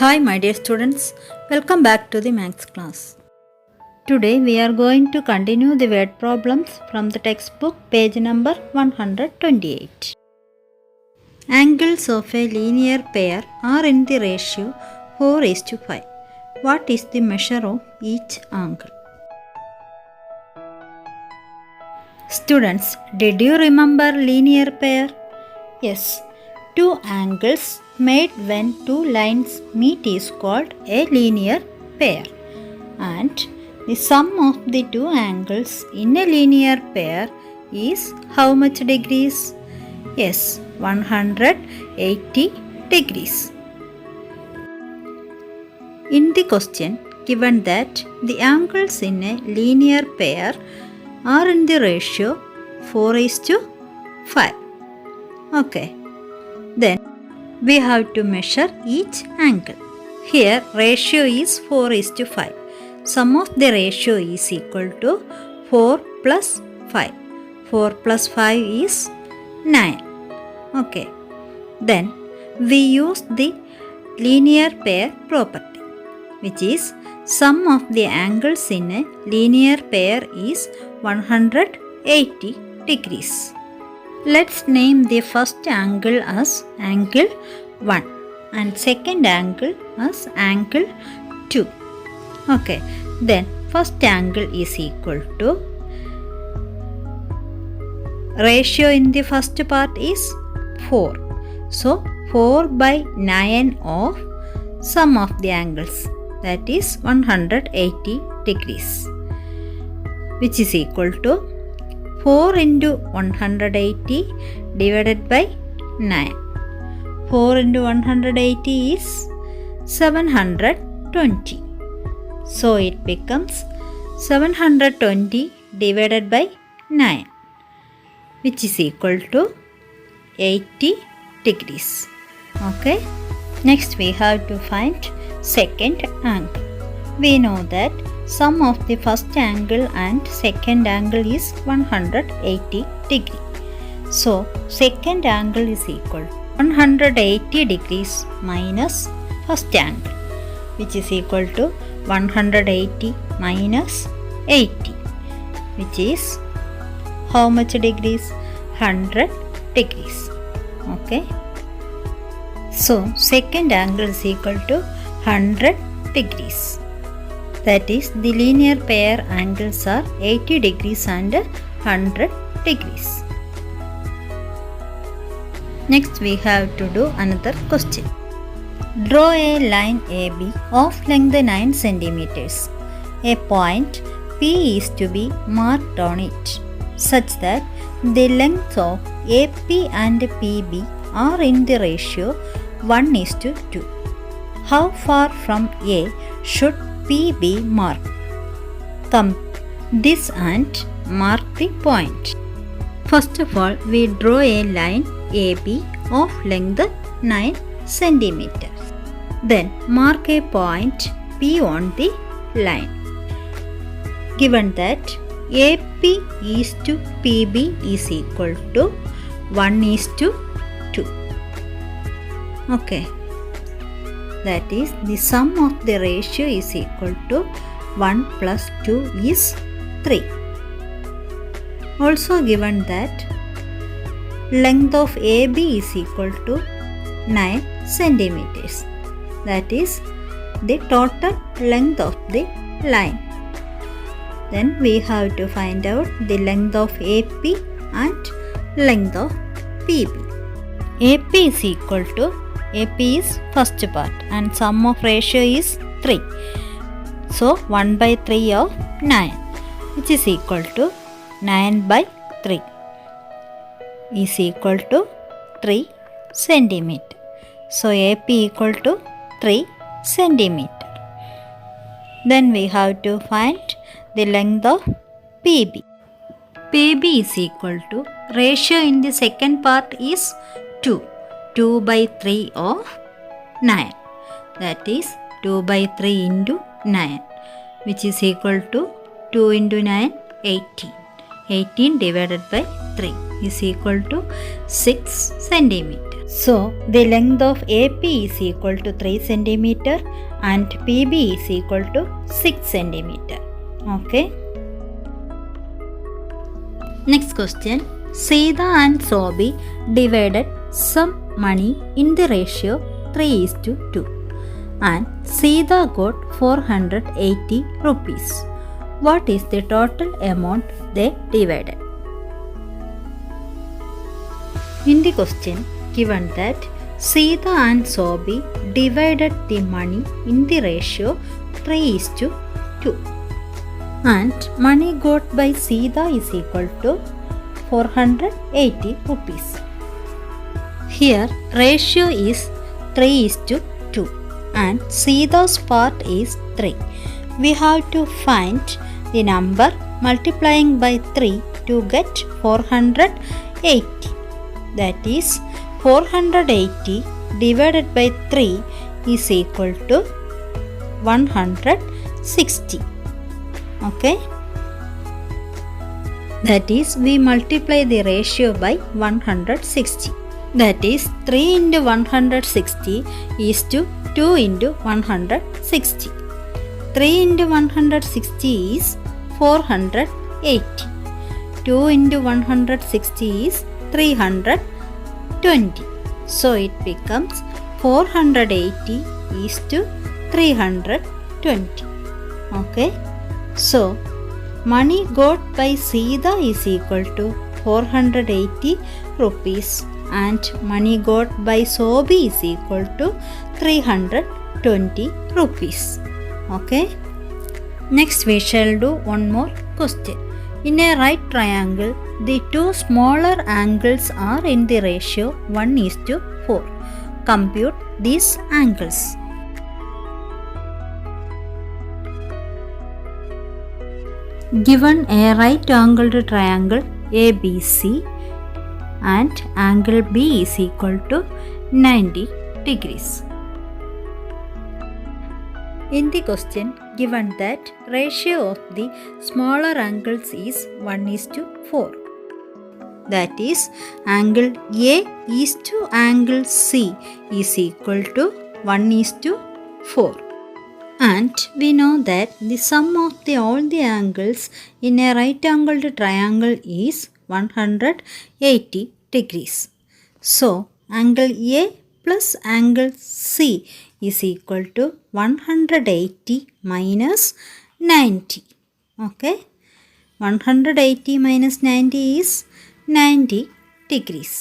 Hi my dear students, welcome back to the Maths class. Today we are going to continue the word problems from the textbook page number 128. Angles of a linear pair are in the ratio 4:5. What is the measure of each angle? Students, did you remember linear pair? Yes. Two angles made when two lines meet is called a linear pair. And the sum of the two angles in a linear pair is how much degrees? Yes, 180 degrees. In the question given that the angles in a linear pair are in the ratio 4:5. Okay. Then we have to measure each angle. Here ratio is 4:5. Sum of the ratio is equal to 4 plus 5. 4 plus 5 is 9. Okay. Then we use the linear pair property, which is sum of the angles in a linear pair is 180 degrees. Let's name the first angle as angle 1 and second angle as angle 2. Okay, then first angle is equal to ratio in the first part is 4. So 4 by 9 of sum of the angles, that is 180 degrees, which is equal to 4 into 180 divided by 9. 4 into 180 is 720. So it becomes 720 divided by 9, which is equal to 80 degrees. Okay. Next we have to find second angle. We know that sum of the first angle and second angle is 180 degree. So second angle is equal to 180 degrees minus first angle, which is equal to 180 minus 80, which is how much degrees? 100 degrees. Okay. So second angle is equal to 100 degrees. That is, the linear pair angles are 80 degrees and 100 degrees. Next we have to do another question. Draw a line AB of length 9 centimeters. A point P is to be marked on it, such that the length of AP and PB are in the ratio 1:2. How far from A should P be marked? Come this and mark the point. First of all, we draw a line AB of length 9 centimeters. Then mark a point P on the line. Given that AP is to PB is equal to 1:2. Okay. That is, the sum of the ratio is equal to 1 plus 2 is 3. Also given that length of AB is equal to 9 centimeters. That is the total length of the line. Then we have to find out the length of AP and length of PB. AP is equal to, AP is first part and sum of ratio is 3. So 1 by 3 of 9, which is equal to 9 by 3 is equal to 3 centimeter. So AP equal to 3 centimeter. Then we have to find the length of PB. PB is equal to, ratio in the second part is 2. 2 by 3 of 9. That is 2 by 3 into 9, which is equal to 2 into 9, 18. 18 divided by 3 is equal to 6 centimeters. So the length of AP is equal to 3 cm and PB is equal to 6 cm. Okay. Next question. Sita and Sobi divided some money in the ratio 3:2 and Sita got 480 rupees. What is the total amount they divided? In the question given that Sita and Sobi divided the money in the ratio 3:2 and money got by Sita is equal to 480 rupees. Here ratio is 3:2 and Sita's part is 3. We have to find the number multiplying by 3 to get 480. That is 480 divided by 3 is equal to 160. Okay. That is we multiply the ratio by 160. That is 3 into 160 is to 2 into 160. 3 into 160 is 480. 2 into 160 is 320. So it becomes 480 is to 320. Okay. So money got by Sita is equal to 480 rupees and money got by Sobi is equal to 320 rupees. Okay. Next we shall do one more question. In a right triangle, the two smaller angles are in the ratio 1:4. Compute these angles. Given a right angled triangle ABC and angle B is equal to 90 degrees. In the question given that ratio of the smaller angles is 1:4. That is angle A is to angle C is equal to 1:4. And we know that the sum of all the angles in a right angled triangle is 180 degrees. So angle A plus angle C is equal to 180 minus 90. Okay. 180 minus 90 is 90 degrees.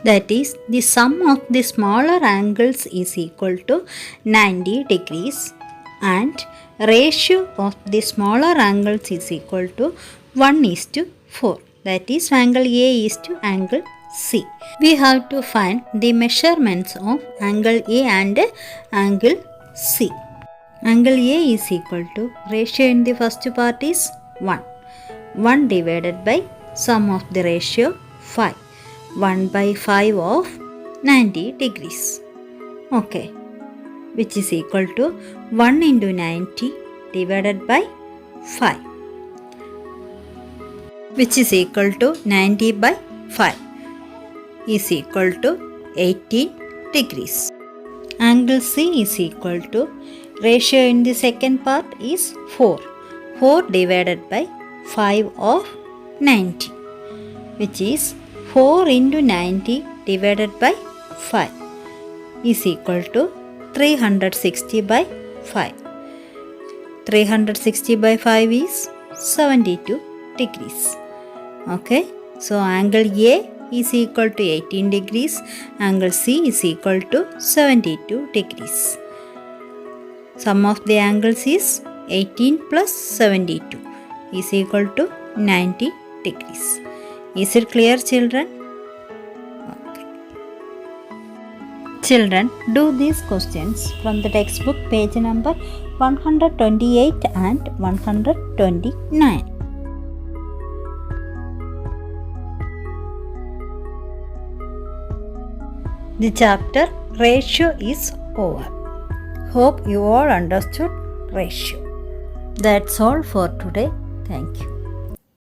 That is the sum of the smaller angles is equal to 90 degrees and ratio of the smaller angles is equal to 1:4. That is angle A is to angle C. We have to find the measurements of angle A and angle C. Angle A is equal to ratio in the first part is 1. 1 divided by sum of the ratio 5. 1 by 5 of 90 degrees. Okay. Which is equal to 1 into 90 divided by 5. Which is equal to 90 by 5 is equal to 18 degrees. Angle C is equal to ratio in the second part is 4. 4 divided by 5 of 90 which is 4 into 90 divided by 5 is equal to 360 by 5. 360 by 5 is 72 degrees. Okay. So angle A is equal to 18 degrees. Angle C is equal to 72 degrees. Sum of the angles is 18 plus 72 is equal to 90 degrees. Is it clear, children? Okay. Children, do these questions from the textbook page number 128 and 129. The chapter ratio is over. Hope you all understood ratio. That's all for today. Thank you.